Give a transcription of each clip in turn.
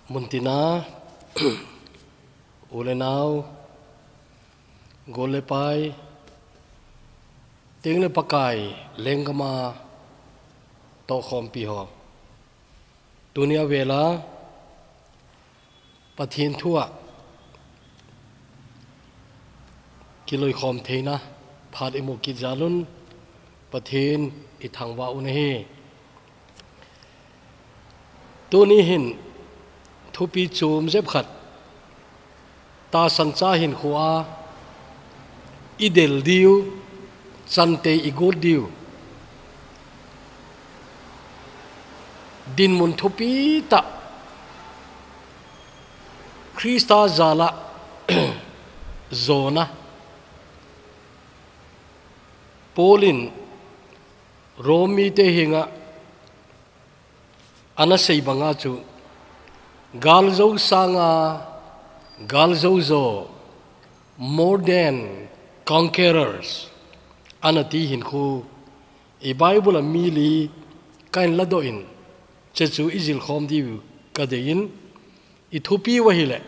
Muntina Ulenau Golepai Tingle Pakai Lengama Tokhom Piho Dunia Vela Pathin Tua Kiloi Khom Thena Phat Imuki Jalun Pathin Ithangwa Unehi Tuni Hin Thupi Chum Zep Khat Ta Sancha Hin Khua Idel Diu Chante Igod Diu Din Mun Thupi Ta Krista Zala Zona Polin Romi Te Hinga Anasay Banga Chu Galzo Sanga Galzo Zo More than Conquerors Anati Hin Khu I Bible Mili Kain Ladoin Chechu Izil Khom Diu Kadein Ithupi Wahile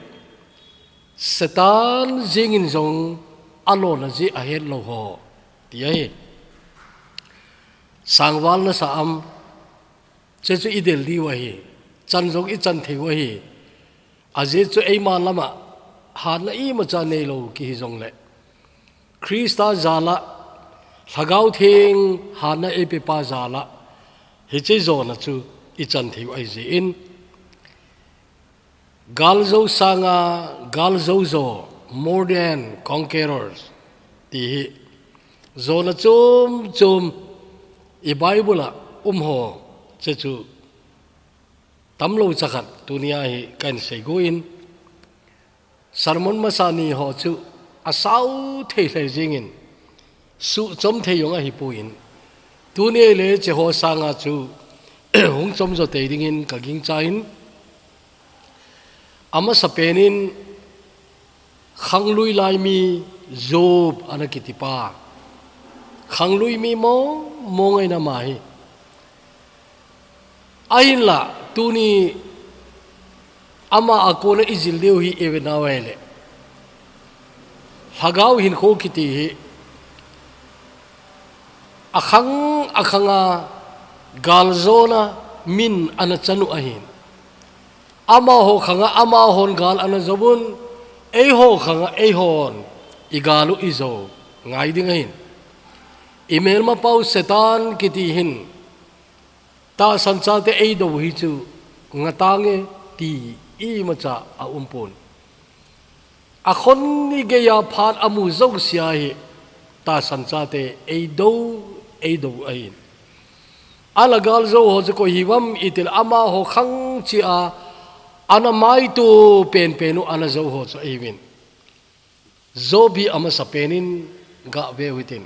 Satan Zingin Zong Alona Zi Ahead Loho Tiahe Sangwal Na Saam Chechu Idel Di Wahi Chanzong I Chanthe Wahi Aze Chu Eiman Lama Hadna I Macha Nelo Ki Hizong Le Krista Zala Lagau Thing Hadna Epipa Zala Hiche Zona Chu I Chanthe Wahi In Galzo Sanga Galzo Zo More than Conquerors Tihi Zona Chum Chum I Bible Ho Chechu Tamlo Chakat Dunia Hi Kain Seguin Sarmon Masani Ho Chu Asau Te Jingin Su Chom Te Yong Hi Puin Dunia Le Jeho Sanga Chu Hong Chom Zo Te Dingin Kaging Chain Ama Sapenin Khang Lui Lai Mi Zob Anakitipa Khang Lui Mi Mo Ngay Na Mai Ain la tuni ama akona izil deu hi evenawele hagau hin kho kiti hi akhanga galzona min anachanu ahin ama ho khanga ama hon gal anazobun ei ho khanga ei hon igalu izo ngai ding hin email ma pau setan kiti hin Ta Sancha Te Ei Do Hi Chu Ngatange Ti I Macha A Umpun Akhon Ni Geya Phat Amu Zog Sia Hi Ta Sancha Te Ei Do Ain Alagal Zo Ho Ko Hiwam Itil Ama Ho Khang Chi A Ana Mai Tu Pen Penu Ana Zo Ho Cho Evin Zo Bi Ama Sa Penin Ga Ve Witin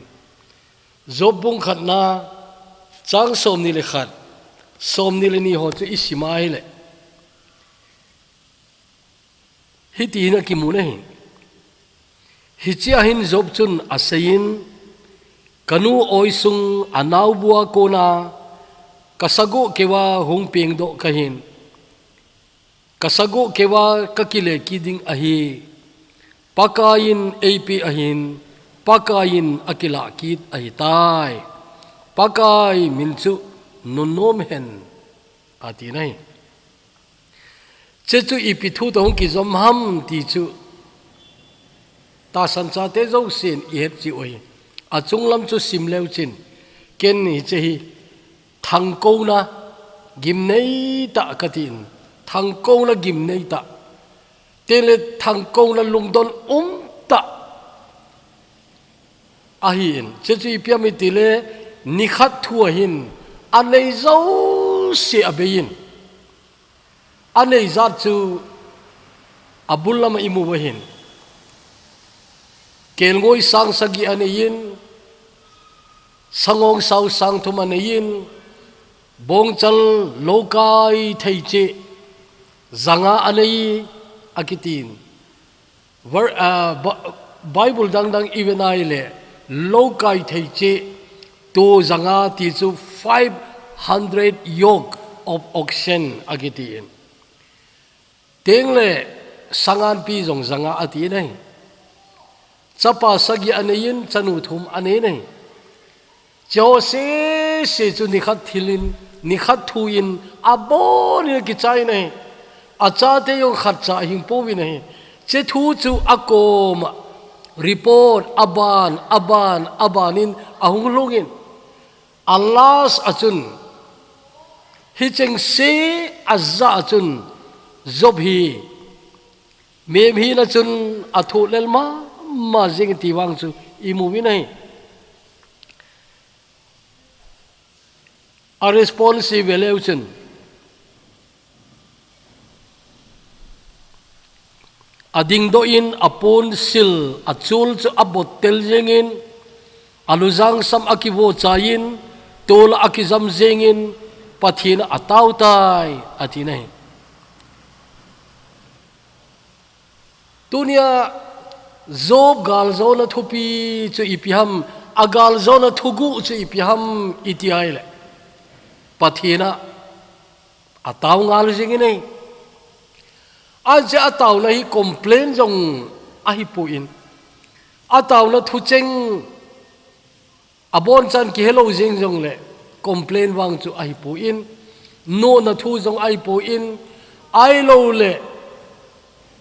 Zo Bung Khat Na Chang Som Ni Le Khat Som nila ni ho chu isimai le hiti na kimuna hin hichia hin job chun asayin kanu oisung anau bua kona kasago kewa hung peng do kahin kasago kewa kakile kiding ahi pakain ap ahin pakain akila kit ahitai pakai minchu Nunom hen ati nai Chechu ipithu tong ki zom ham ti chu Ta Sancha Te Zo Sin I hep chi oi Achung lam chu sim leu chin Ken ni che hi Thang ko na Gim nei ta katin Thang ko na gim nei ta Tele thang ko na lung don ta Ahin Chechu ipiam itile Nikhat thua hin Anei zo si abeyin Anei zat chu Abulama imu wahin Kel ngoi sang sagi aneyin Sangong saw sang tum aneyin Bong chal lokai thai che Zanga anei akitin Bible dang dang iwenai le Lokai thai che To zanga ti chu 500 yoke of oxen agiti tiếng lệ sangan pi dòng zanga ati này chapa sagi anein chanu thum ane này cho se chu ni khat thilin ni khat thuin abon ni ki chai này acha te yong khat cha hing po wi này che thu chu akom report abanin ahung longin Allahs achun hi cheng se azza achun zob hi mem hi na chun athu lelma ma jing tiwang chu imu wi nei a responsive election ading do in apon sil achul chu abot tel jengin aluzang sam akivo chain tol akizam jengin pathin ataw tai atinai tunia zob gal zona thupi chu ipiham agal zona thugu chu ipiham itiai le pathina ataw ngal jengin aja ataw na hi complain jong ahi puin ataw na thu cheng abon chan ki hello jing jong le complain wang chu ahi puin no na thu jong ai puin ai lo le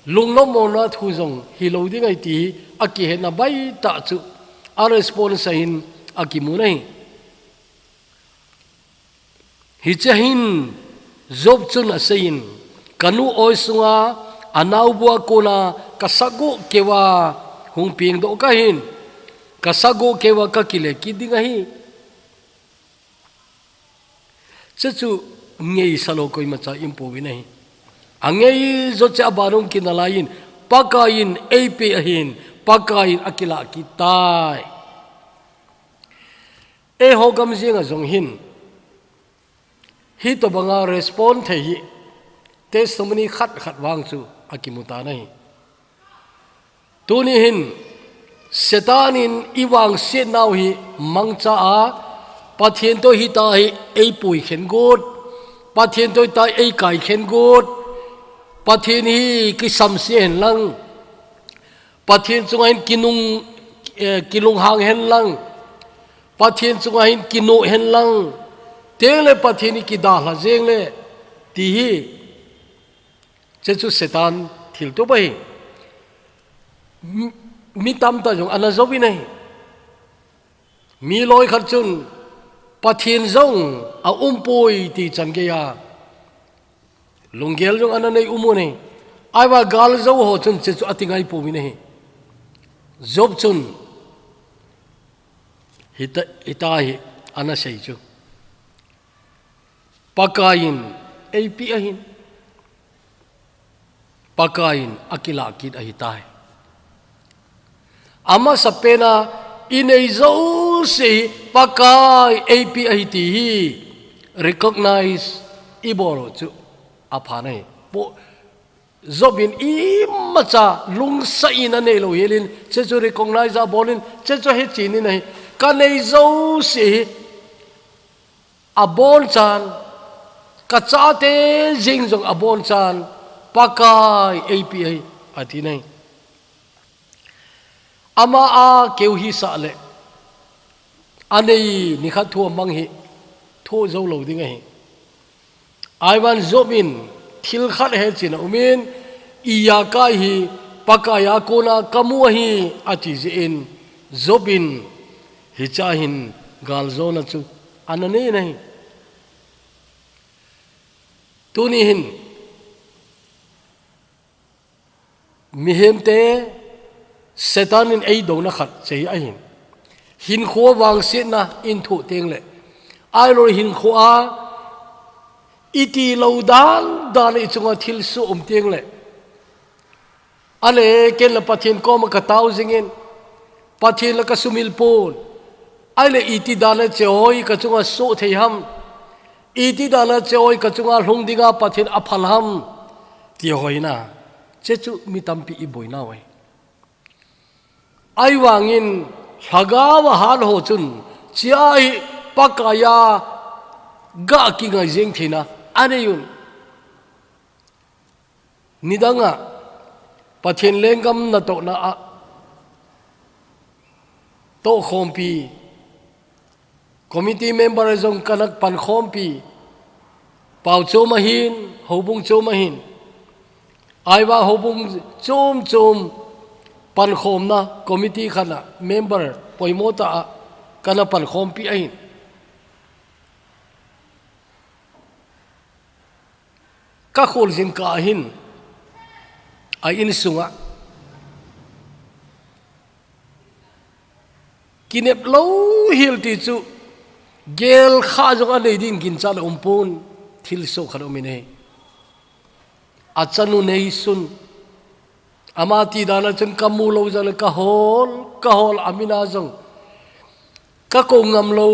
lung no mo na thu jong hi lo ding ai ti aki he na bai ta chu a response in aki mu nei hi chahin zob chun asein kanu oi sunga anau bua kona kasago kewa hung ping do ka hin kasago kewa ka kile kidinga hi chu ngei salo koi macha impo wi nei angei zo cha barung kinalain pakain ap ahin pakain akila kitai e hogam jinga jong hin hi to banga respond the hi testimony khat wang chu akimuta nei tuni hin setanin iwang se nau hi mangcha a pathian to hi ta hi ei pui khen god pathian to ta ei kai khen god pathian hi ki sam se hen lang pathian chungain kilung hang hen lang pathian chungain kinu hen lang tele pathian ki da la jeng le ti hi chu setan thil to bai mi tam ta jong ana zobi nei mi loi khat chun pathin zong a umpoi ti change ya lunggel jong ana nei umu nei ai wa gal zo ho chun chu atingai pu mi nei zob chun hita hi ana sei chu pakain ap ahin pakain akila kid ahitai ama sapena inei zo se pakai ap ahiti recognize iboro chu aphanai po zobin imacha lungsa ina ne lo helin chechu recognize a bolin chechu he chini nei kanei zo se abon chan kachate jing jong abon chan pakai ap ati nei ama a keu hi sa le anei ni kha thu mang hi thu zo lo ding hi ai wan zomin thil khat he chin umin iya ka hi pakaya kona kamu hi ati in zobin hi chahin gal zona chu anane nei tuni hin mihemte setanin ei do na khat chei a hin kho wang se na in thu teng le ai lo hin kho a iti lo dan i chunga thil su teng le ale ken la pathin ko ma ka tau jingin pathin la ka sumil pon ai le iti dana choi ka chunga so thei ham iti dana choi ka chunga hlung dinga pathin aphal ham ti hoina chechu mi tampi i boina wai ai wangin hagawa hal ho chun chiai pakaya ga ki ngai jeng thina aneyun nidanga pathin lengam na to na a to khompi committee member zong kanak pan khompi pau choma hin hobung choma hin aiwa hobung chom pan khom na committee khana member poimota a kana pan khompi ain ka khol jin ka hin ai in sunga kinep lo hil ti chu gel kha jong anei din kin chan umpun thil so khanomine achanu nei sun amati dana chen kamu lo jal ka hol amina jong ka ko ngam lo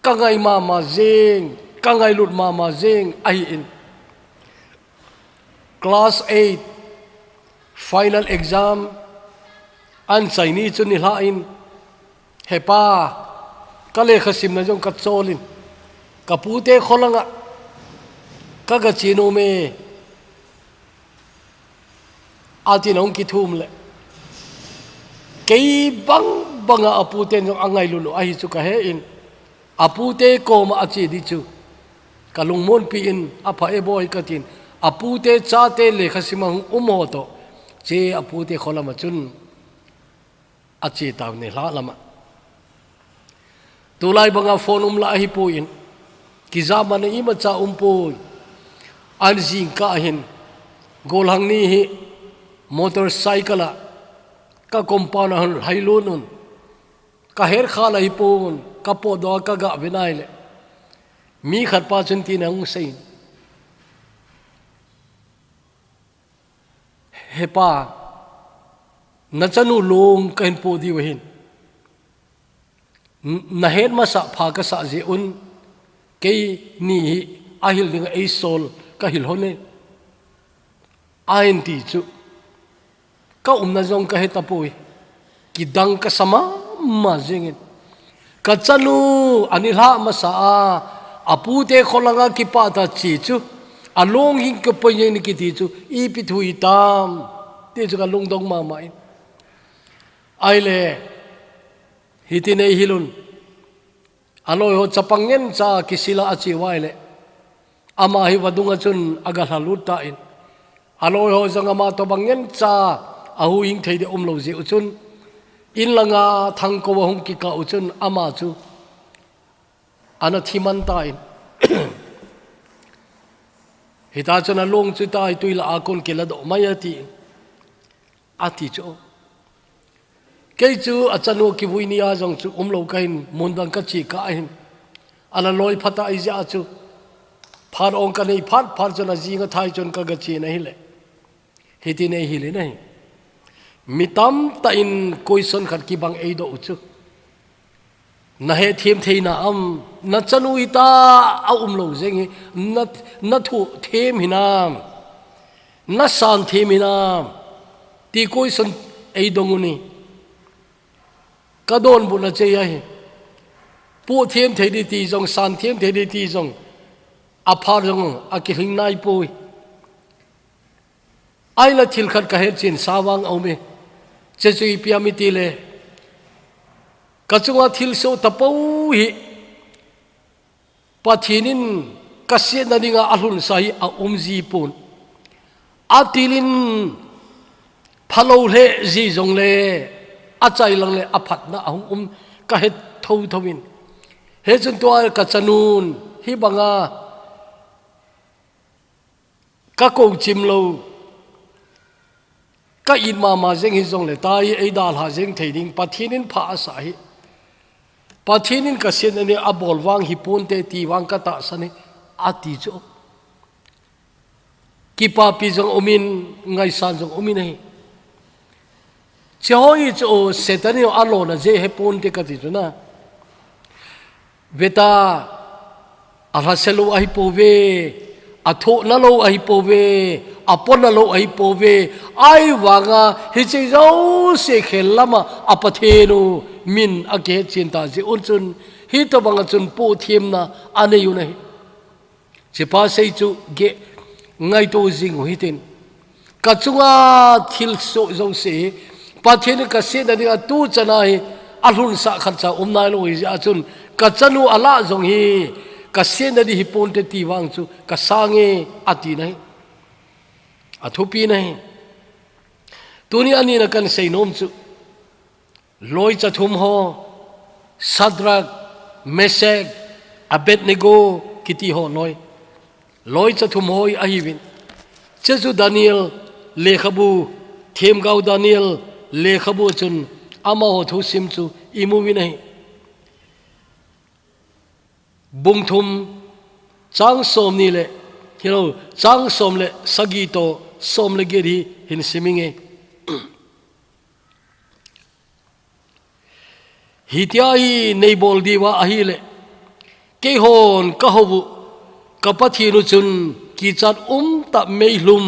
ka ngai ma jeng ka ngai lut ma jeng ai in class 8 final exam an Chinese chu ni lain hepa kale khasim na jong ka cholin kapute kholanga kaga chino me atinong ki thum le kei banga apute jong angai lulu ai chu ka he in apute ko ma achi di chu kalung mon pi in apa e boy katin apute chate le khasimang umo to che apute kholama chun achi taw ne la lama tulai banga phone la hi pu in ki zaman i ma cha pu an jing ka hin golhang ni hi motorcycle ka compound han hailunun ka her khala hi pun ka po do ka ga vinai le mi khat pa chun ti nang sei hepa na chanu long kain po di wahin na het ma sa pha ka sa je un ke ni ahil ding ai sol ka hil hone ain ti chu ka na jong ka heta pui ki dang ka sama ma jengin ka chanu anila ma sa apu te kholanga ki pa ta chi chu along hing ka poy ni ki ti chu I pi thui tam te chu ka lung dong ma mai ai le hitine hilun aloi ho chapangen cha kisila achi waile ama hi wadunga chun aga halut ta in aloi ho zanga ma to bangen cha ahu ing theide lo je uchun in langa thang ko hong ki ka uchun ama chu ana thiman ta in hita chuna long chu tai tuila akon ke la do mayati ati chu cái chú ở chân nuôi kêu ni à dòng chú lo cái muốn đăng cái gì cả hin anh lôi phát ai ra chú phát ông cái này phát cho nó gì cái thay cho cái gì này lệ hết thì này hết này mi tam ta in coi son khát kỳ bằng ấy độ chú na hết thêm thế na na chân nuôi ta lo dễ na thu thêm hinam na san thêm hinam thì coi son ấy đông ni ka don bu na che ai pu thiam thei di ti jong san thiam thei di ti jong a phar jong a ki hing nai pui ai la thil khat ka he chin sawang au me che chui piami ti le ka chunga thil so tapo hi pathinin ka se na dinga alhun sai a umji pun atilin phalo le ji jong le achai lang le aphat na ahum ka het thowin he chun to ka chanun hi banga ka ko chim lo ka in ma jeng hi jong le tai ei dal ha jeng theiding pathinin pha sa hi pathinin ka sen ne abol wang hi pon te ti wang ka ta sane ati jo ki pa pi jong omin ngai san jong omin hi choi cho setani alo na je he pon te ka ti na beta ala selo ai po ve atho na lo ai po ve apon na lo ai po ve ai wanga hi che zo se khelama apathenu min age chinta je unchun hi to banga chun po thim na ane yu nei chỉ pa sei chu ge ngay tu jing hui tin ka chunga thil so zo se pathian ka se na dinga tu chanai alhun sa khat cha umnai lo hi achun ka chanu ala zong hi ka se na di hipon te ti wang chu ka sange ati nai athupi nai tuni ani na kan sei nom chu loi cha thum ho Sadrak Meshach Abednego kiti ho loi cha thum hoi a hi win cheju Daniel le khabu them gau Daniel le khabu chun ama ho thu sim chu imu wi nei bung thum chang som ni le hilo chang som le sagi to som le geri hin siminge hityai nei bol diwa ahi le ke hon ka hobu kapathi nu chun ki chat ta meilum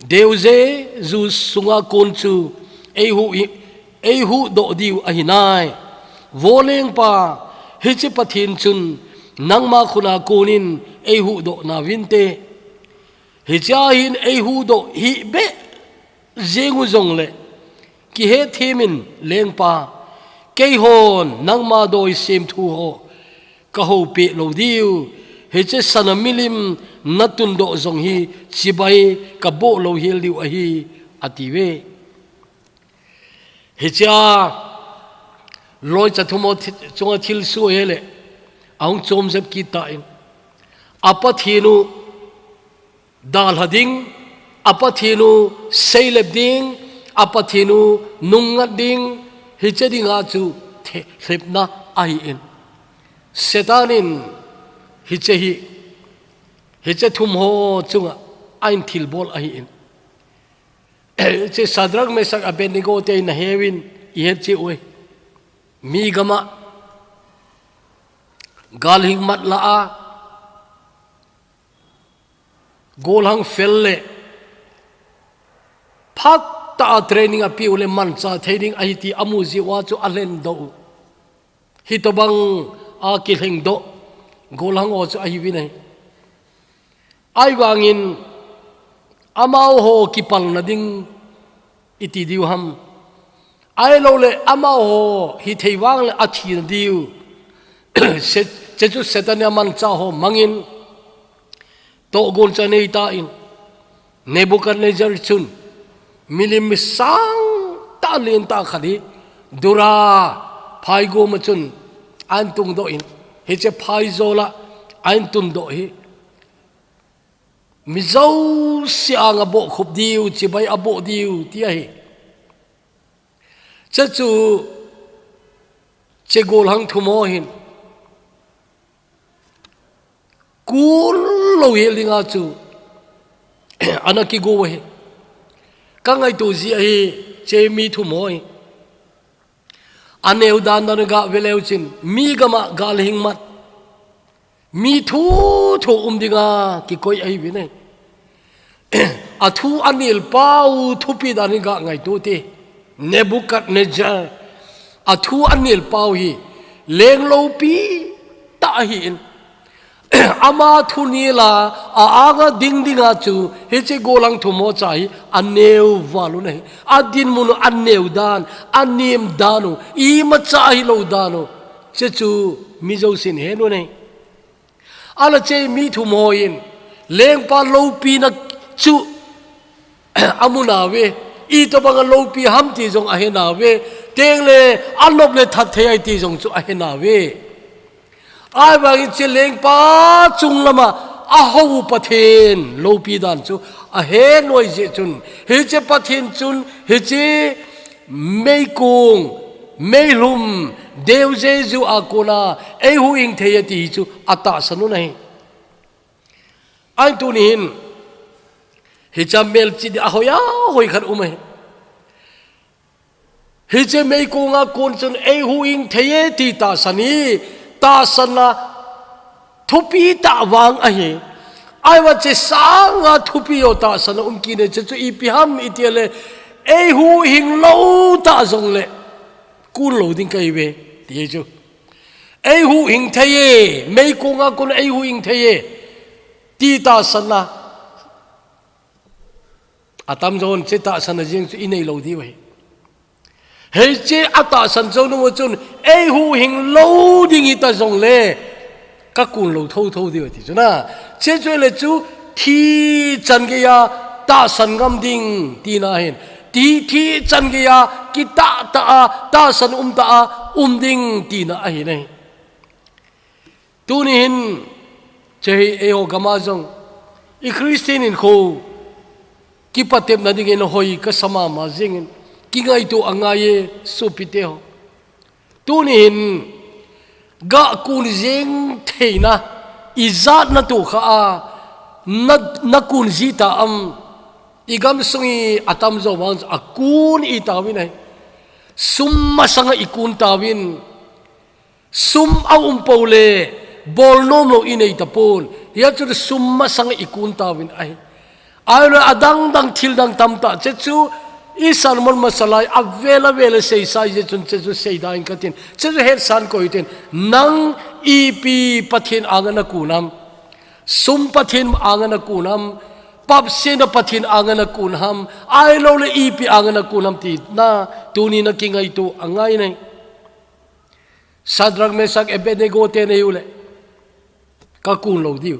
deuze zu sunga kon chu ehu do diu ahinai voleng pa hichi pathin chun nangma khuna konin ehu do na vinte hichahin ehu do hi be zengu zong le ki he themin leng pa ke hon nangma doi sem thu ho ka ho pe lo diu hiche sanamilim natun do zong hi chibai ka bo lo hil diu a hi atiwe hicha loi cha thumo chunga thil su hele aung chom jep ki ta in apathinu dal hading apathinu seilep ding apathinu nungat ding hiche dinga chu thepna ai in setanin hiche thum ho chunga ain thil bol ai in che Sadrak Meshach Abednego te na hewin I het che oi mi gama gal hing mat la a gol hang felle phat ta training a pi ule man cha thading ai ti amu ji wa chu alen do hitobang a ki heng do gol hang o chu ai wi nei ai wangin amao ho ki pal na ding iti diu ham ai lo le amao ho hi thei wang le a thi na diu se chu setania man cha ho mangin to gol cha nei ta in Nebuchadnezzar chun milim sang ta len ta khali dura phai go ma chun an tung do in he che phai zola an tung do hi mizau siang abo khop diu chibai abo diu ti hi chu che gol hang thumo hin kul lo helinga chu anaki go he kangai tu ji hi che mi thumo hi aneu dan dan ga veleu chin mi gama gal hing mat mi thu dinga ki koi ai bi nei a thu anil pau thu pi dan ga ngai tu te Nebuchadnezzar a thu anil pau hi leng lo pi ta hi in ama thu ni la a aga ding dinga chu he che golang thu mo chai aneu walu nei adin mun aneu dan anim danu I ma chai lo danu che chu mi zo sin he no nei ala che mi thu mo in leng pa lo pi na chu amuna we I to bang lo pi ham ti jong a he na we teng le anop le that the ai ti jong chu a he na we ai bang che leng pa chung lama a ho pathen lo pi dan chu a he noi je chun he che pathen chun he che mei kung mei lum deu jesu akona e hu ing the ti chu ata sanu nahi ai tu nin he cha mel chi a hoya hoi khan umai he che mei kung a kon chun e hu ing the ti ta sani ta sana thupi ta wang a he ai wa che sang a thupi o ta sana ki ne che chu I pi ham I tiele e hu hing lo ta zong le kun lo ding kai we ti chu e hu hing the ye mei kung a kun e hu hing the ye ti ta san na atam zon che ta san jing chu inei lo di wei he che ata san zo no chun e hu hing lo ding ita zong le ka kun lo thâu thâu di ti chu na che chue le chu thi chan ge ya ta san ngam ding ti na hin ti thi chan ge ya ki ta san ta ding ti na a hi nei tu ni hin che e o gama zong i christian in kho ki patem na ding en hoi ka sama ma jing ki ngai tu angai su pite ho tu ni hin ga kun jing theina izat na tu kha a na kun ji ta igam sungi atam zo wang akun i tawin ai summa sanga ikun tawin sum au pole bol nom lo inei tapon ya chu summa sanga ikun tawin ai ayra adang dang thil dang tamta che chu isan mon masalai avela sei sai je chun che chu sei dain katin che chu het san ko iten nang ipi pathin angana kunam sum pathin angana kunam pap sena pathin angana kunham ai lo le ipi angana kunam ti na tuni na kingai tu angai nei Sadrak Mesak Abednego te ne ule ka kun lo diu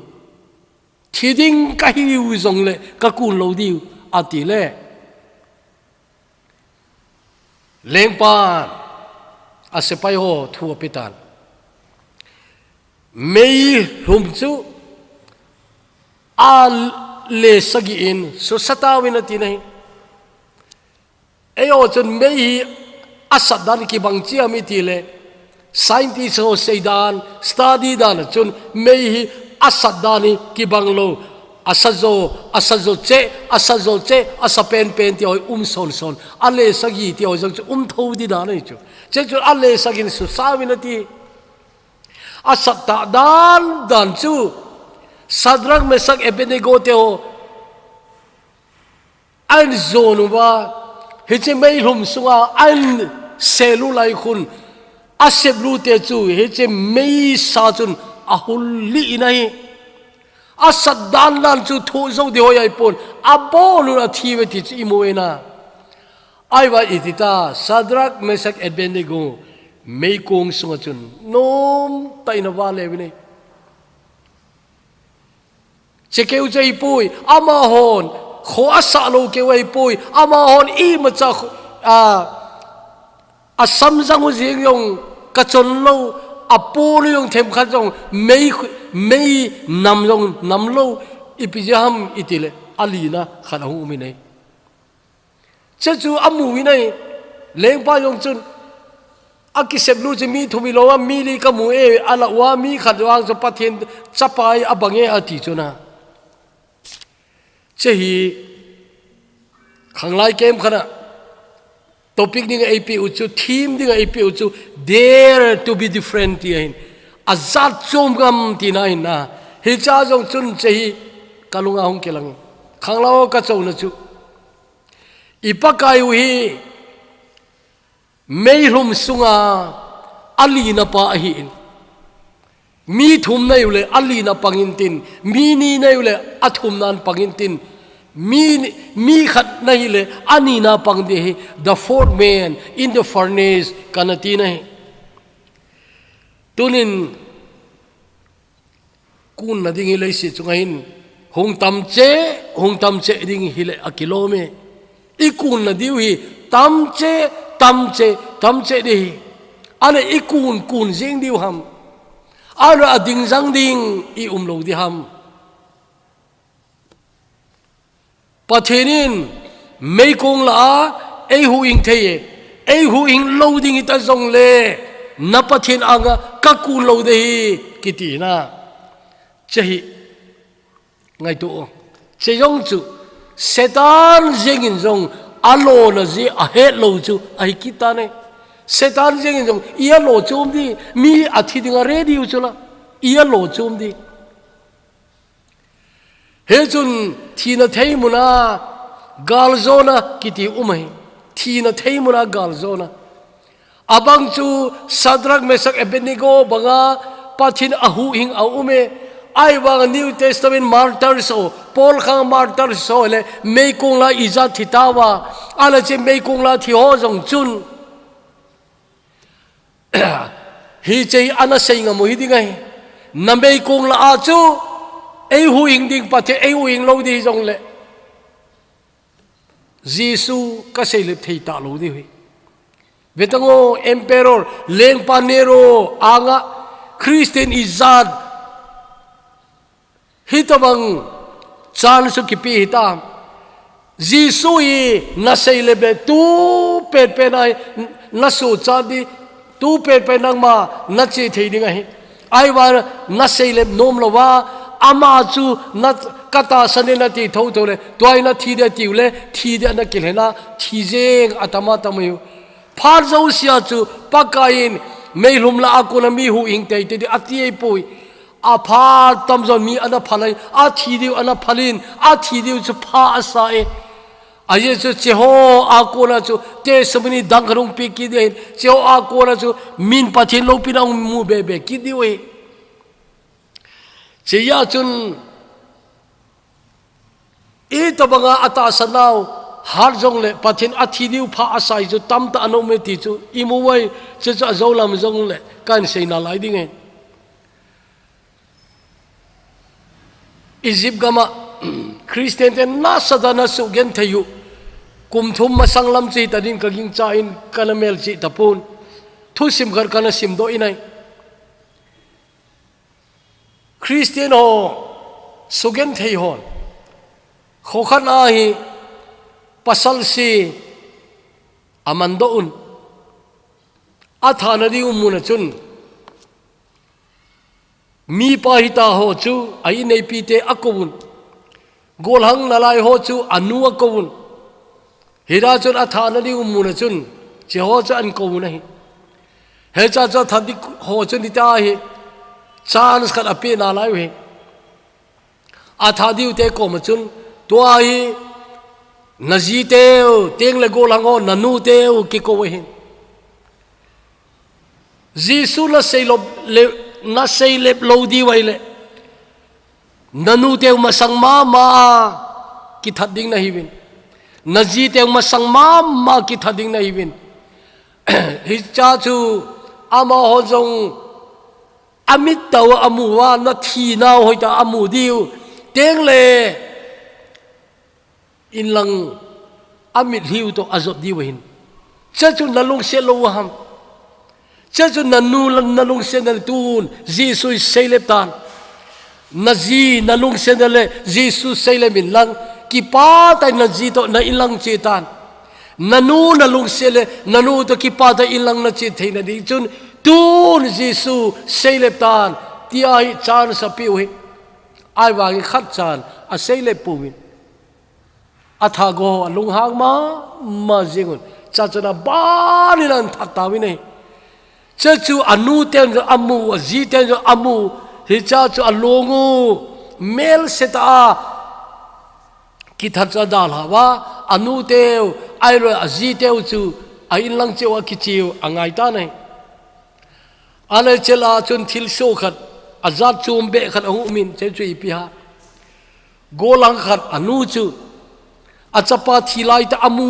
thiding ka hiu zong le ka kun lo diu ati le lengpan asepai ho thu pitan mei hum chu al le sagi in so satawin ati nei ayo chun mei asadan ki bangchi ami ti le scientist ho seidan study dan chun mei asadani ki banglo asazo che asapen ti oi son ale sagi ti oi jong thau di da nei chu che chu ale sagi su sawin ati asata dan chu Sadrak Mesak Abednego te ho an zonu ba hiche mei hum sunga an selu lai khun aseblu te chu hiche mei sa chun ahul li nai asad dan lan chu thu zo de hoyai pon abolu na thiwe ti chi moena ai wa itita Sadrak Mesak Abednego mei kong sunga chun nom taina wa le ne chekeu chai pui ama hon kho asa lo ke wai pui ama hon I ma cha a sam jang u jing yong ka chon lo a pu lo yong them kha jong mei nam lo ipijam itile alina khana hu mi nei che chu amu wi nei leng pa yong chun akisep lu je mi thumi lo mi li ka mu e ala wa mi khadwang so pathen chapai abange ati chuna chehi khanglai kem khana topic ding ap uchu theme ding ap uchu dare to be different tin azat chom gam tinain na hi cha jong chun chehi kalunga hong kelang khanglao ka chau na chu ipakai hi meirum sunga ali na pa hi mi thum na yule ali na pangintin mi ni na yule athum nan pangintin mi khat na yule ani na pangde the fourth man in the furnace kanati na tunin kun na ding ile si chungahin hong tam che ding hile akilome ikun na diwi tam che di ale ikun kun jing diu ham ala ading jang ding I lo di ham pathenin mei kong la e hu ing theye e hu ing lo ding ita jong le na pathen anga ka kun lo de kiti na chehi ngai tu che jong chu setan jing in jong alo na ji a he lo chu ai kita ne setan jing in jong ia lo chum di mi athi dinga ready u chula ia lo chum di he chun thina theimuna galzona kiti umai thina theimuna galzona abang chu Sadrak Mesak Abednego banga pathin ahu hing au ume ai wang New Testament martyr so Paul khang martyr so le mei kung la iza thitawa ala che mei kung la thi ho jong chun hi chei ana sei nga mo hi dingai na mei kung la a chu ei hu ing ding pa the ei hu ing lo di jong le Giêsu ka sei le thei ta lo di hui betango emperor leng panero anga Christian izad hitabang chan su kipi hitam Giêsu i na sei le be tu pe pe nai na su cha di tu pe pe nang ma na chi thei ding ai ai wa na sei le nom lo wa ama chu na kata sanena ti tho tho le toy na thi de ti le thi de na kil na thi jeng atama tamayu phar zo sia chu pakain meilum la akuna mi hu ing te te ati ei pui a phar tam zon mi ana phalai a thi diu ana phalin a thi diu chu pha asa e a ye chu cheho akuna chu te samni dangrung pi ki de cheho akuna chu min pathin lo pinang mu be be ki diu e che ya chun e tabanga ata sanau har jong le pathin athi diu pha asai chu tam ta anu me ti chu imuwai che cha zolam jong le kan sei na lai ding e Egypt gama Christian ten na sadana su gen thayu kum thum masang lam chi ta din ka ging cha in kanamel chi tapun thu sim gar kana sim do inai Christian ho sugen thei hon khokhan a hi pasal si amando un athana di umuna chun mi pa hita ho chu ai nei pi te akobun golhang nalai ho chu anu akobun hira chun athana di umuna chun che ho cha an ko na hi he cha cha thadi ho chun ta hi chance khat ape na lai he athadi te ko ma chun to ai nazi teo teng le golango nanu teo ki ko we Giêsu la sei lo le na sei le lo di wai le nanu teo masang ma ki thading na hiwin nazi teo masang ma ki thading na hiwin hi cha chu ama ho jong amit taw amuwa na thi na hoi ta amu diu teng le in lang amit hiu to azot di wahin cha chu nalung se lo ham cha chu nanu nalung se na tun Giêsu seilep tan nazi nalung se na le Giêsu seilep min lang ki pa tai nazi to na ilang che tan nanu nalung se le nanu to ki pa tai ilang na che theina di chun tun Giêsu seilep tan ti ai chan sa piu hi ai wangi khat chan a seilep puwin athago lung hang ma jingun cha chana ba ni nan thak ta wi nei cha chu anu ten amu ji ten amu hi cha chu alongu mel seta ki thak cha dal hawa anu teu ai ro ji teu chu ai lang chewa ki chiu angai ta nei ale chela chun thil so khat azat chum be khat hu min che chui pi ha golang khat anu chu achapa thilai ta amu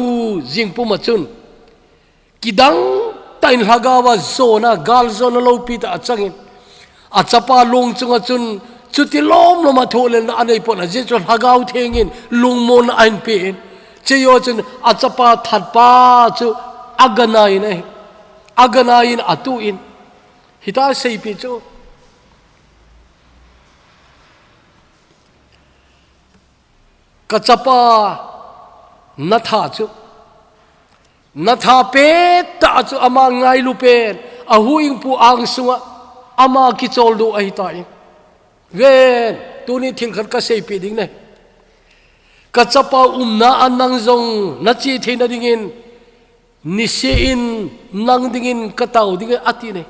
jingpu machun kidang tain hagawa zona gal zona lo pi ta achangin achapa long chunga chun chuti lom loma tholen anei pon a je chon hagaw thengin lungmon ain pe che yo chun achapa thatpa chu aganai nei aganain atu in hita sei pi chu kachapa natha chu natha pe ta chu ama ngai lu pen a huing pu ang sunga ama ki chol du ai ta in ven tuni thil khat ka sei pi ding ne kachapa umna anang zong na chi theina dingin ni se in nang dingin katau ding ati ne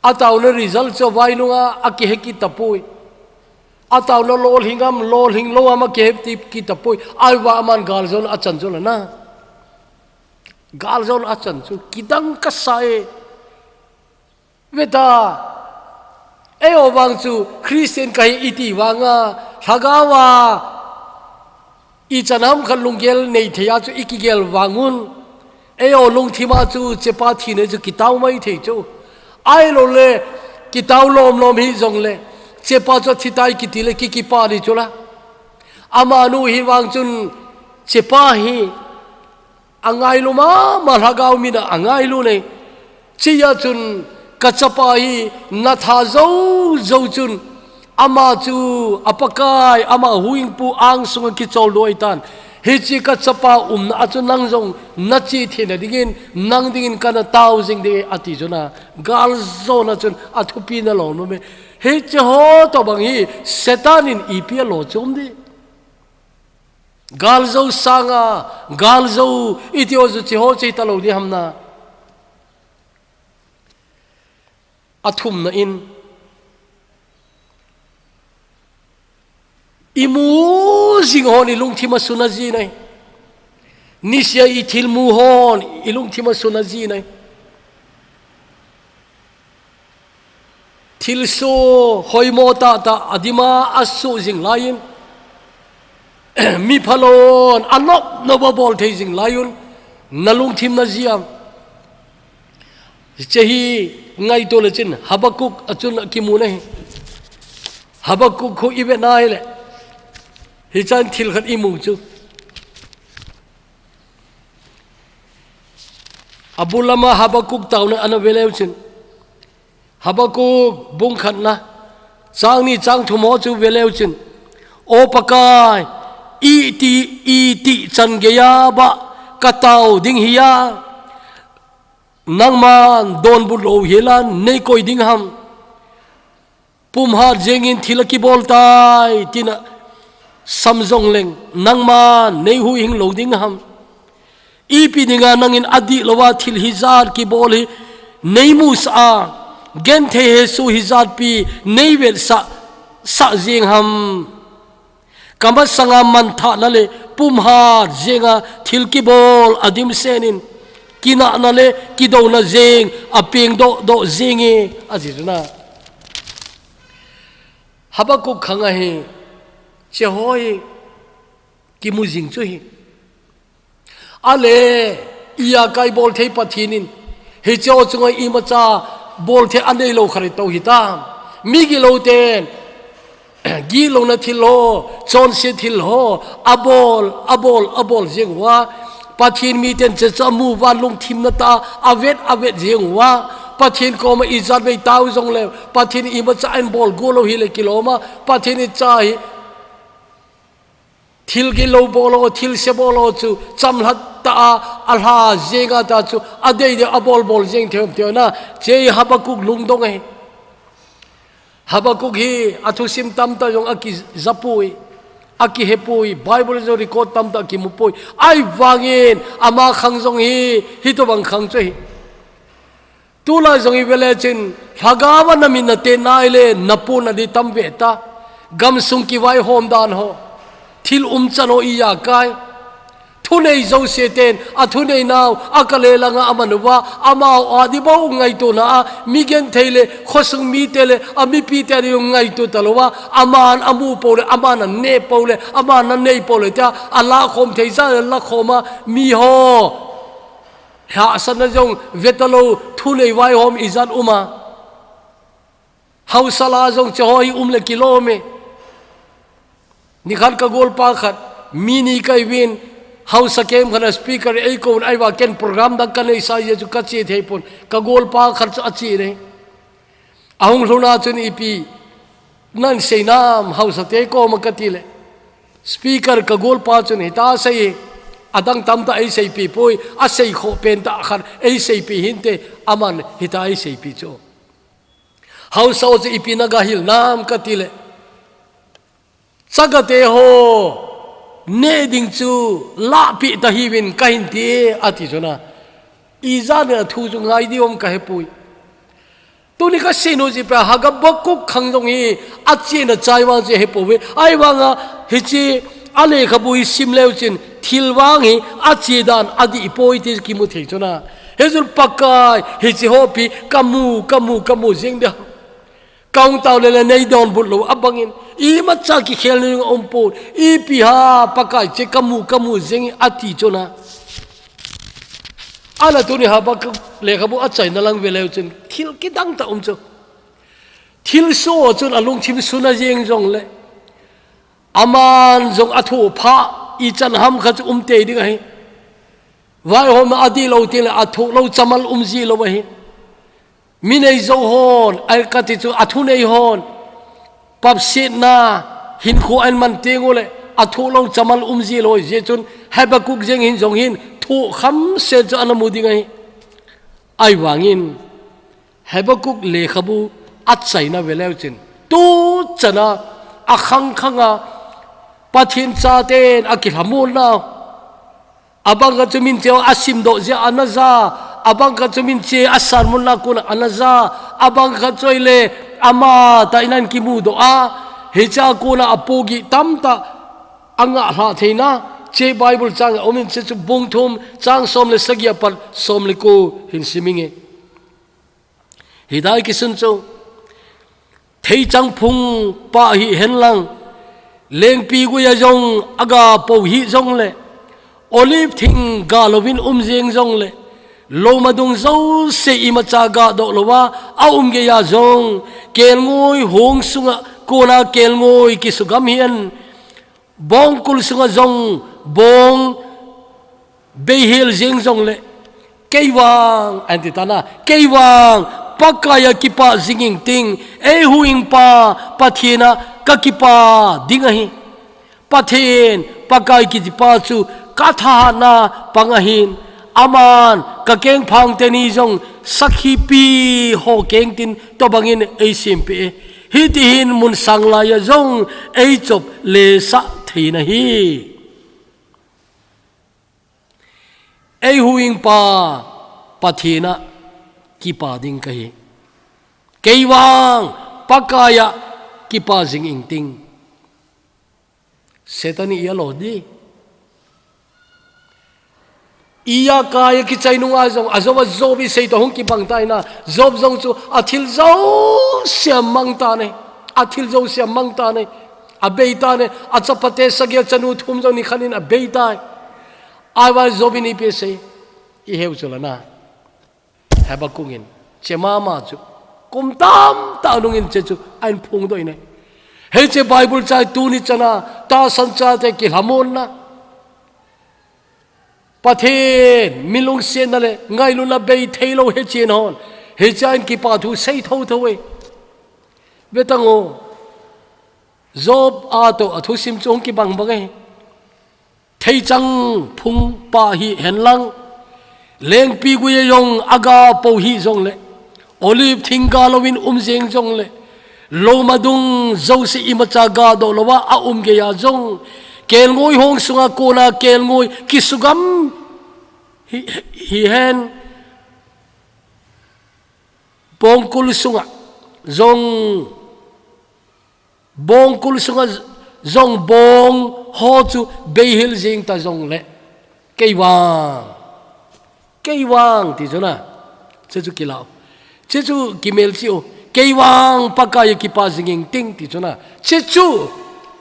ataw na result cho vai lunga aki heki tapoi ataw na lol hing lo ama ke ti ki tapoi ai wa man gal zon achan zon na gal zon achan chu kidang ka sai veta เอโอวังจูคริสเตียนไกอิติวังฮักาวาอีจันำขันลุงเกลในเทียจูอิกิเกลวังุนเอโอลุงทิมาจูเจปาทีเนจูกิตาวไม่เทจูไอโลเลกิตาวลมฮิจงเลเจปาจูทิตายกิติเลกิปาดิจูละอามานูฮิวังจุนเจปาฮีอังไงลูมาฮักาวมินะอังไงลูเนเจียจุนกัจปาฮีนัทฮาโจจุนอามาจูอปกายอามาหุยงปูอังสุงกิจอลด้วยตันเฮจิกัจปาอาจุนังจงนัดจีที่นดิ่งนังดิ่งกันต้าวจิงดีอติจุนะกาลโซนัจุนอัตุปีนั่นหลงนู้นเฮจิโฮตัวบางฮีเซตานินอีพีโลจุมดีกาลโซสังกาลโซอิติโอจุจิโฮจิตาโลดีฮัมนาอัตุมนะอินอิมูสิงหอนี่ลุงที่มาสุนัจีไนนิสยาอิทิลมูฮอนอิลุงที่มาสุนัจีไนทิลโซหอยโมตาตาอดิมาอัสสุจิงลายินมีพลอนอันนบนบอบอลเทจิงลายุนนัลุงที่มาจีมเจฮีไงตัวละจินฮับกุกอจุนกิมูไนฮับกุกเขาอีเวนไนเลยฮิจันทิลขัดอิมูจูอับุลามาฮับกุกตาวนะอันเวเลวชินฮับกุกบุงขัดนะจางนี่จางทุมอจูเวเลวชินโอปกายอีติจันเกียบะกะตาวดิงฮิยานังมันโดนบุโรเฮลันในคอยดิงฮัมปุ่มหาเจงินทิลกิบอลตายตินะซัมซงเลงนังมันในหูหิงโลดิงฮัมอีปีดิงานังอินอดีลวาทิลฮิซาร์กิบอลฮีในมูสอาเกนเทเฮซูฮิซาร์ปีในเวลสะเจงฮัมกำบัดสังอามันทานั่นเลยปุ่มหาเจงาทิลกิบอลอดิมเซนินกินานั่นเลยกิโดนาเจงอเปียงโดเจงเออาจิจุนะฮับกุกขังไงเจ้าหอยกิมุจิงจุยอะไรอียากายบอลเทปทีนินเฮเจ้าจงไออิมาจ้าบอลเทอันเดโลขริตโตหิตามมีกิโลเตนกิโลนาทิโลจอนเซทิโลอบอลเจียงว่าปะทีนมีเตนจะจมูวันลงทิมนาตาอเวทเจียงว่าปะทีนก็มาอิจัดไปตาวจงเลวปะทีนอิมาจ้าอันบอลกูโลฮิเลกิโลมาปะทีนจ้าทิลกิโลบอลทิลเซบอลจูจำหัดตาอัลฮาเจงาตาจูอเดียอบอลเจงเทียมนะเจฮับกุกลุงดงไงฮับกุกฮีอัตุสิมตัมตายงอากิจับปุยอากิเฮปุยไบเบิลจะรีคอร์ดตัมตากิมุปุยไอวางินอามาขังจงฮีตัวบังขังใจตุลาจงฮีเวลจินฮักาวานามินเตนายเลนับปูนดิตัมเวตากำสุงกิไวโฮมดานโฮทิลจันโออียากายทุนไอโจเซเตนอาทุนไอนาวอากาเลลังอามันวะอามาอาดิบ่าวไงตัวน่ะมีเกนเทเลขอสงมีเทเลอามีปีเตลียงไงตัวตลอดว่าอามันอามูโปเลอามันเนโปเลอามันเนโปเลจ้าอัลลาคมเทซ่าอัลลาคมมีโฮหาสันจงเวทโลทุนไอไวโฮมอิจัดอุมาเฮาสลาจงจะหอยเลกิโลเมนี่ขันกะโกลปาขัดมินิไกวินเฮาสเกมขันสปีกเกอร์ไอโคนไอว่าเกนโปรแกรมดักกันไอสายจุกัดเชียเทปนกะโกลปาขัดจะชีเลยอาหงลุนาจุนอีปีนั่นเสนามเฮาสเตโกมกัติเลยสปีกเกอร์กะโกลปาจุนหิตาเสยอดังตามตาไอเสยปีปุยอาเสยโคเป็นตาขัดไอเสยปีหินเตอามันหิตาไอเสยปีโจเฮาสาวจะอีปีนักหิลนามกัติเลยสักเตโฮเนดิงจูลาปิตาฮีวินกัหินตีอาทิจุนะอีจานเนี่ยทูจงไงดิอมกะเฮปุยตัวนี้ก็เซโนจิปะฮักบักกุกขังตรงนี้อาเจนใจวางเจเฮปุยไอวางเฮจีอะไรขบุยซิมเลวจินทิลวางเฮอาเจดานอดีปุยที่กิมุทิจุนะเฮจุนปักกายเฮจิโฮปีกัมมูเจงเดียว kaung tao le nei don but lo abangin I ma cha ki khel ni ompo I pi ha pakai che kamu zeng ati chona ana tu ni ha ba le khabu achai na lang veleu chen thil ki dang ta cho thil so chun alung chim suna jeng jong le aman jong athu pha I chan ham kha chu te ding hi vai hom adi lo te le athu lo chamal ji lo hi minei zo hon ai ka ti chu athu nei hon pap sit na hin khu an man te ngole athu lo chamal ji lo je chun habakuk jeng hin jong hin thu kham se cho anamudi ngai ai wangin habakuk le khabu achai na veleu chin tu chana akhang khanga pathin cha ten akilhamun na abang ka chumin cheo asim do je anaza abang ka chumin che asar mun na kun anaza abang ka choile ama ta inan ki mu do a hecha kuna apogi tamta anga ha theina che bible chang omin che chu bung thum chang som le sagya par som le ko hin siminge hidai ki sun chu thei chang phung pa hi hen lang leng pi gu ya jong aga po hi jong le olive thing galovin jeng jong le lo madung zo se ima cha ga do lowa a ge ya jong kel ngoi hong sunga kona kel ngoi ki sugam hian bong kul sunga jong bong behil jeng jong le keiwang antitana keiwang pakaya kipa zinging ting e huing pa pathina kakipa dingahi pathen pakai ki pa chu katha na pangahin aman kakeng phang teni jong sakhi pi ho keng tin to bangin e simpe hitin mun sangla ya jong e chop le sa theina hi e huing pa pathina kipa ding kahi keiwang pakaya kipa jing ing ting setani ya lo di iya kaya ki chai nunga jong azoma zobi sei to hong ki bang tai na zob jong chu athil zo siam mang ta ne athil zo siam mang ta ne abeita ne achapate sagya chanu thum jo ni khanin abeita awa zobi ni pe sei I heu chula na habakungin chemama chu kumtam ta nungin che chu ain phung doi ne he che bible chai tu ni chana ta sancha te ki hamon na pathen milung sen le ngai lu na bei thailo he chen hon he chan ki pa thu sei tho tho we betango job a to athu sim chong ki bang bangai thei chang phung pa hi hen lang leng pi gu ye yong aga po hi jong le olive thinga lowin jeng jong le lo madung zo si imacha ga do lowa a ge ya jong kel ngoi hong sunga kona kel ngoi kisugam hi hen bongkul sunga zong bongkul sunga zong bong ho chu behil jing ta zong le keiwang ti jona chechu kilao chechu kimel chiu keiwang pakaya ki pa jinging ting ti jona chechu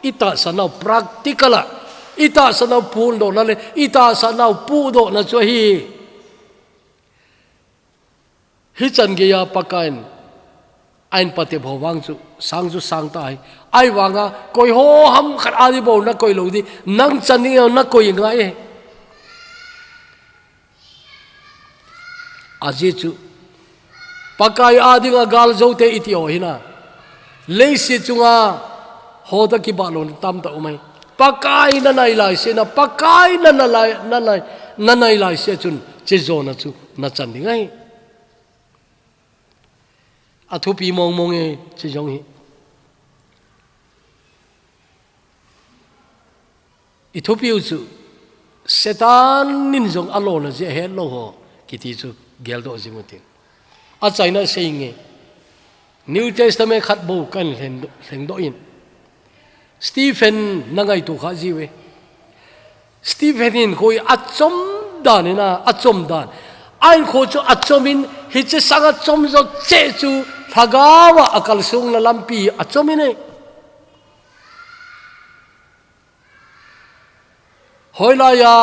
ita sanau practicala ita sanau pul do na le ita sanau pu do na cho hi chan ge ya pakain ain pate bhawang chu sang tai ai wanga koi ho ham khat ali bo na koi lo di nang chani na koi nga e aji chu pakai adi nga gal zo te iti o hina leisi chunga hoda ki balon tam ta umai pakai na nai lai se na pakai na nai lai se chun che zo na chu na chan ding ai athu pi mong mong e che jong hi Ethiopia chu setan nin jong alona je he lo ho kiti chu gel do jimutin a China saying New Testament khat bo kan hleng do in Stephen nangai tu kha jiwe Stephen in koi achom dan na achom dan ain kho chu achomin hi che sanga chom zo che chu thagawa akal sung na lampi achomine hoilaya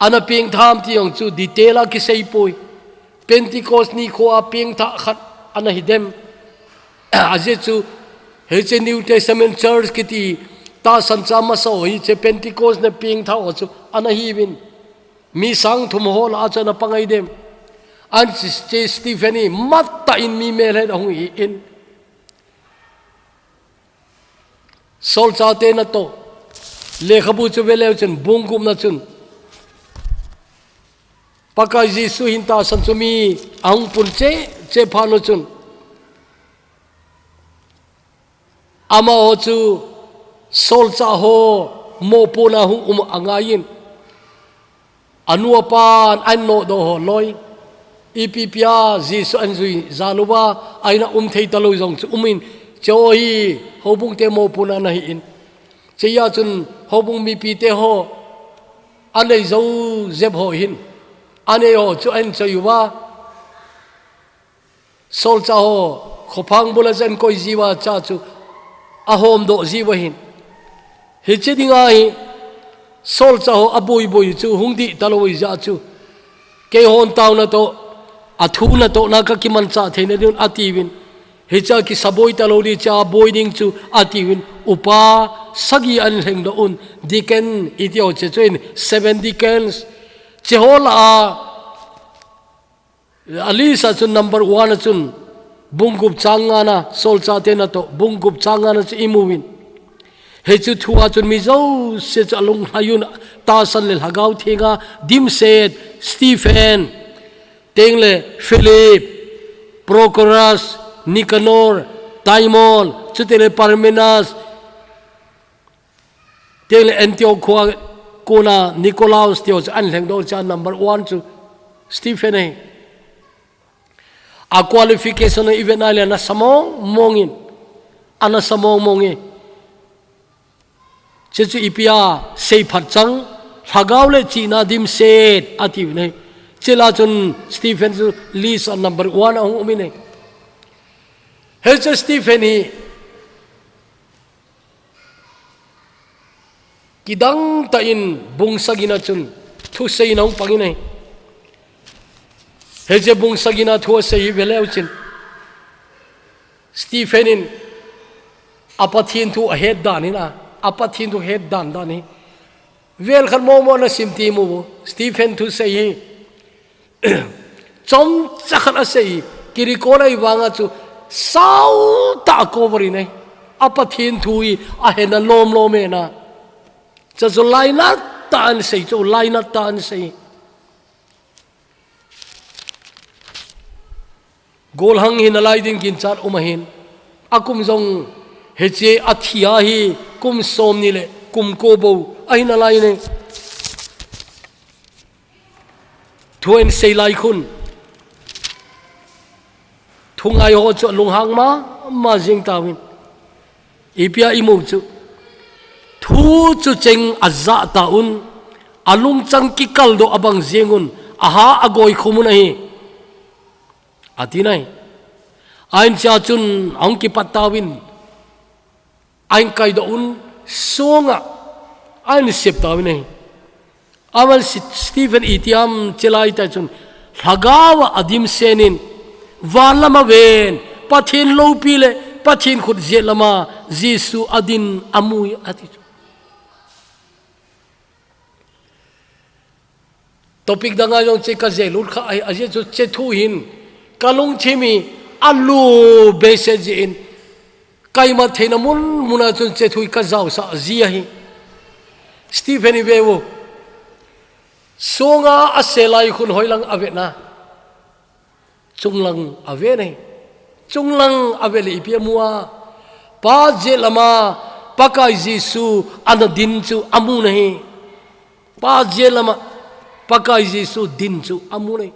ana ping tham ti ong chu detaila ki sei poi Pentecost ni ko a ping tha khat ana hidem aje chu he che New Testament church ki ti ta sanchama so hi che Pentecost na ping tha o chu ana hi win mi sang thum hol a chana pangai dem an che Stephanie matta in mi mel he hong hi in sol cha te na to le khabu chu vele chen bungkum na chun pakai Jesu hinta sanchumi ang pun che phano chun ama ho chu sol cha ho mo puna hu angayin anuapan anno do ho loi ipipia Jesu anzui zaluwa aina thei taloi jong chu umin choi hobung te mo puna na hi in cheya chun hobung mi pi te ho anei zo zeb ho hin ane ho chu an chayuwa sol cha ho khopang bula jan koi jiwa cha chu ahom do jiwa hin he chedinga hi sol cha ho aboi boi chu hungdi taloi ja chu ke hon taw na to athu na to na ka kiman cha theina din atiwin he cha ki saboi talori cha boining chu atiwin upa sagi an heng do un diken itio che chuin 7 deacons Jehola Alisa chun number 1 chun bungup changana sol cha te na to bungup changana chu imuwin he chu thua chun mi zo se chalung hayun ta san le hagau thinga dim set Stephen tengle Philip Prochorus Nicanor Timon chutele Parmenas tengle Antiochus Kona Nicolaus Theos an leng do cha number 1 chu Stephen he a qualification even ala na samong mongin ana samong mongi chechu ipia sei phat chang thagaw le china dim set ativ nei chela chun Stephen chu list number 1 ang umine he chu Stephen hi kidang ta in bungsagina chun thu sei nong panginai he je bungsagina thu sei veleu chin Stephen in apathin thu head danina apathin thu head dan dani vel khan mo na simti mu Stephen thu sei chom chakhan sei kiri korai wanga chu sau ta koveri nei apathin thui a hena lom lome na cho lai na tan sei cho lai na tan sei gol hang hin lai ding kin chat umahin akum jong heche athia hi kum som ni le kum ko bo aina lai ne thuen sei lai khun thungai ho cho lung hang ma jing tawin ipia imu chu thu chu cheng azza taun alung chang ki kaldo abang zengun aha agoi khumuna hi atinai ain cha chun ang ki patawin ain kai do un songa ain sep tawin hi amal Stephen itiam chelai ta chun hagawa adim senin walama ven pathin lo pile pathin khut zelama Jesu adin amui ati topic danga yong che ka zelul kha ai aje chu che thu hin kalung chimi alu message in kaima theina mun muna chun che thui ka jaw sa zia hi Stephen vewo songa aselai khun hoilang avena chunglang avene chunglang avele ipia muwa pa jelama pakai Jesu anadin chu amu nahi pa jelama pakai Jesu din chu amu nei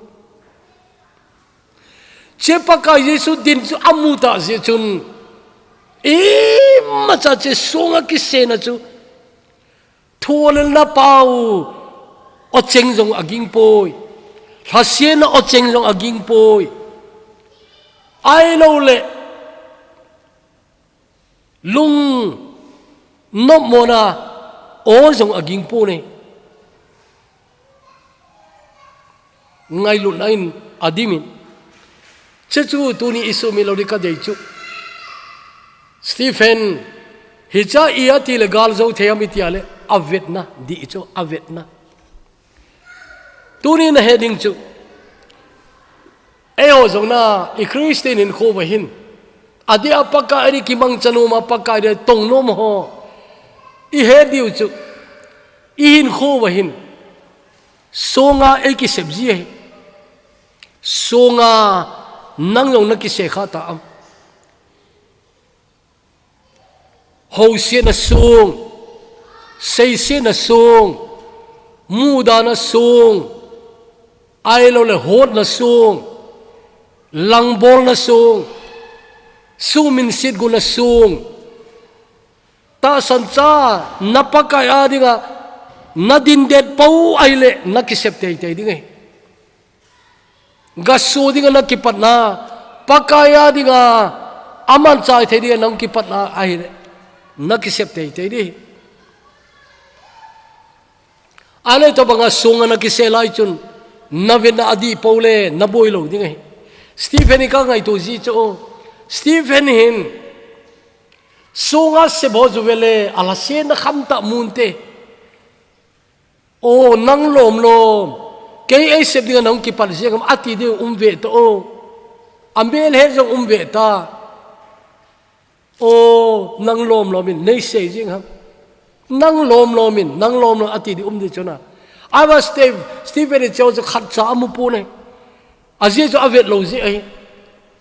che pakai Jesu din chu amu ta je chun macha che songa ki sena chu thol na pau o cheng jong aging poi hasien o cheng jong aging poi ai lo le lung nop mona o zong aging pu ne ngai lu nain adimin chu tu ni isu mi lo di ka dei chu Stephen hicha ia ti le gal zo theam itiale avet na di chu avet na tu ni na heading chu eo zong na I Christian in kho hin adi apaka ari kimang chanu ma paka de tong nom ho I headiu chu I hin kho hin songa e ki sebji he songa nang yong na ki se kha ta am ho se na sung sei se na sung mu da na sung ai lo le hot na sung lang bol na sung su min sit gu na sung ta san cha napakai adinga nadin det pau ai le nakisep te te dingai gasu dinga nakipat na pakaya dinga aman chai the dinga nang kipat na ai le nakisep te te di ale to banga sunga nakiselai chun navena adi paule naboi lo dingai Stephen ka ngai to ji cho Stephen hin sunga se bozu vele ala se na khamta munte o nang lom lom ke ai se dinga nang ki par jegam ati de umve to o ambel he jong umve ta o nang lom lomin nei se jing ham nang lom lomin nang lom lo ati di umde chona ava Stephen cho cho khat cha amu pu ne aje cho avet lo ji ai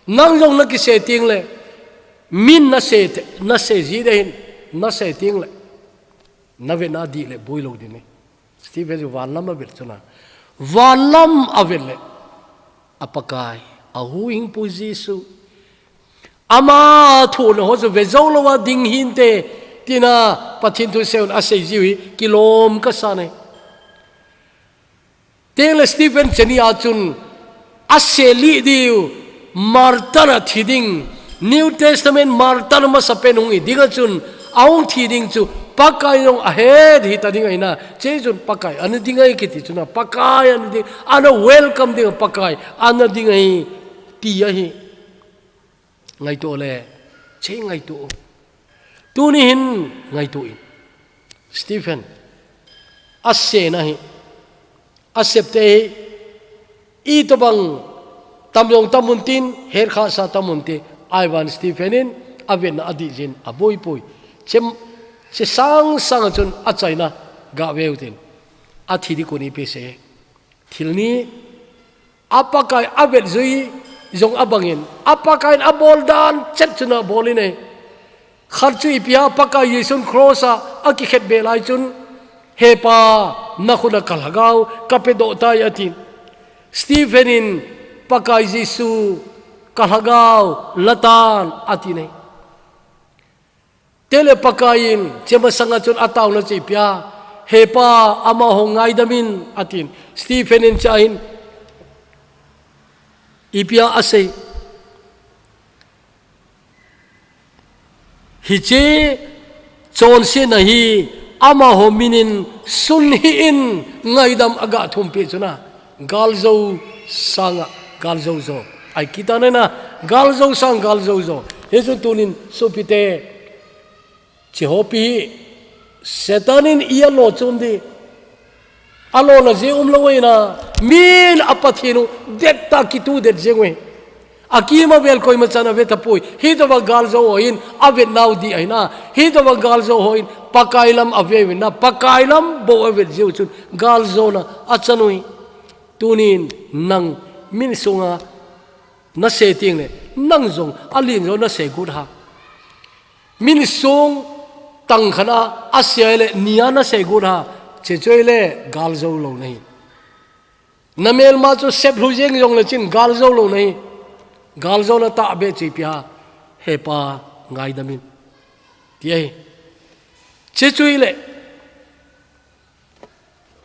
nang jong na ki se ting le min na se ji de hin na se ting le na ve na di le boi lo di ne Stephen ju van lam avet chona van lam avet le apakai a huing pu Jesu ama thu no ho zo ve zo lo wa ding hin te tina pathin thu seun a se ji kilom ka sa ne tele Stephen cheni a chun a se li diu martana thiding New Testament martana ma sapen hungi dinga chun aung thiding chu pakai yong ahead hi ta dinga ina che chun pakai an dinga ki ti chuna pakai an ding ana welcome dinga pakai an dinga hi ti a hi ngai to le che ngai to tu ni hin ngai to in Stephen asse na hi accepte I to bang tamyong tamuntin her kha sa tamunti Ivan Stephenin aven adijin aboi poi chem se sang chun achaina ga veutin athidi koni pese thilni apakai avet zui jong abangin apakai abol dan chet chuna boline kharchu ipia pakai yesun crossa akikhet belai chun hepa nakhuna kalhagau kapedo tai atin Stephenin pakai Jesu kalhagau latan atine tele pakain chema sanga chun ataw na chipya hepa ama hongai damin atin Stephenin chain ipia ase hiche chon se nahi ama hominin sunhi in ngaidam aga thumpi chuna galzo sanga galzo zo ai kitane na galzo sang galzo zo hesu tunin supite chihopi setanin ia lo chundi alo na je umloina min apathinu detta kitu det jengwe akima bel koi machana veta poi hi to ba galzo hoin avet now di aina hi to ba galzo hoin pakailam ave na pakailam bo avet je chun galzo na achanui tunin nang min sunga na setting le nang zong alin zo na se good ha min sung tang khana asyale nia na se good ha che choile gal zo lo nei namel ma cho sep lujeng jong le chin gal zo lo nei gal zo na ta be chi pya hepa ngai damin tie che choile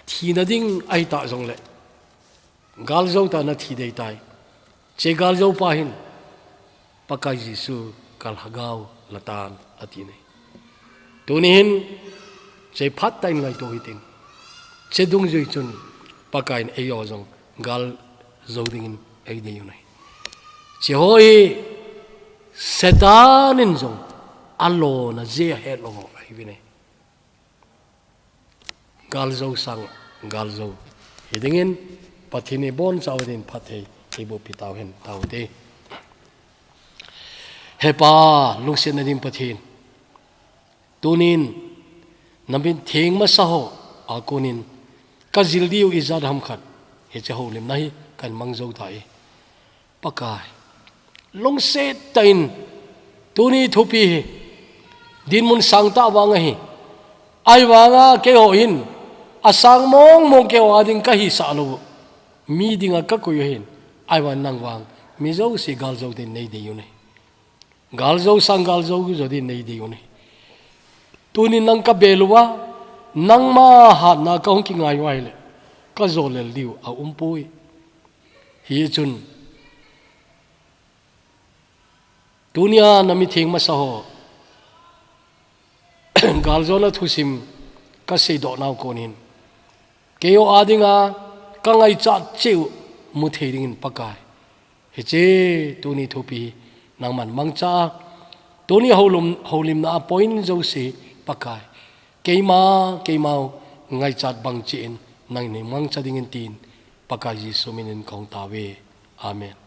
thi na ding ai ta jong le gal zo ta na thi dei tai che gal zo pa hin pakai Yesu kal hagau latan atine tunin che phat tain ngai to hiting che dung jui chun pakai eyo jong gal zodingin ei ne yunai che hoi setanin jong alo na je het lo ai vine gal zo sang gal zo hidingin pathini bon chawdin phathei ibo pitau hen taude hepa lungsen nadim pathin tunin nambin theng ma saho akunin kazildiu izad ham khat he che holim nahi kan mangzo thai pakai lungse tain tuni thupi din mun sangta wanga hi ai wanga ke ho hin asang mong mong ke wading ka hi sa lo mi dinga ka ko hin ai wan nang wang mi zo si gal zo din nei de yune gal zo sang gal zo zo din nei de yune tuni nang ka belwa nang ma ha na ka hong ki ngai wai le ka zo le liu a umpui hi chun dunia nami thing ma sa ho gal zo na thusim ka sei do naw konin keo adinga ka ngai cha cheu mu theiring pakai he che tuni thupi nangman mangcha tuni holim na point zo se pakai keimau ngai chat bang chin nang ni mangcha dingin tin pakai Jesu minin kong tawe amen.